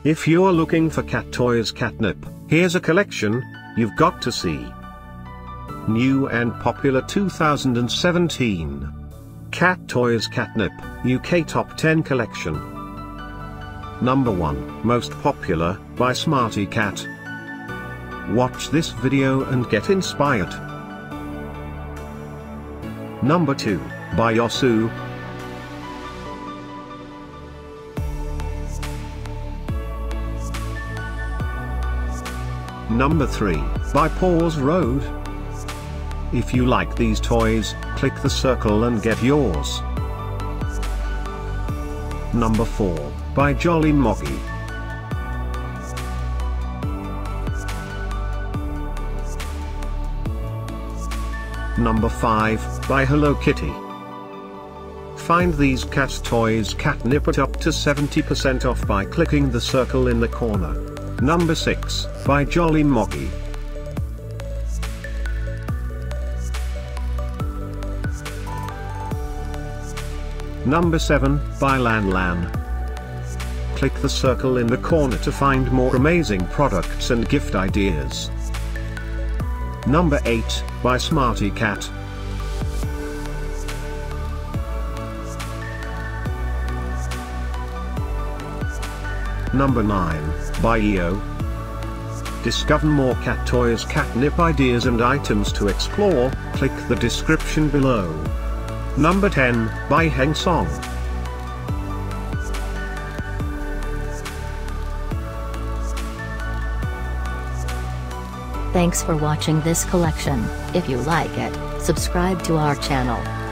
If you're looking for cat toys catnip, here's a collection you've got to see. New and popular 2017 Cat Toys Catnip UK Top 10 Collection. Number 1, Most Popular, by SmartyKat. Watch this video and get inspired. Number 2, by Yosoo. Number 3, by Pawz. If you like these toys, click the circle and get yours. Number 4, by Moggy. Number 5, by Hello Kitty. Find these cat toys catnip at up to 70% off by clicking the circle in the corner. Number 6, by Moggy. Number 7, by LanLan. Click the circle in the corner to find more amazing products and gift ideas. Number 8, by SmartyKat. Number 9, by Yosoo. Discover more cat toys catnip ideas and items to explore, click the description below. Number 10, by Song. Thanks for watching this collection. If you like it, subscribe to our channel.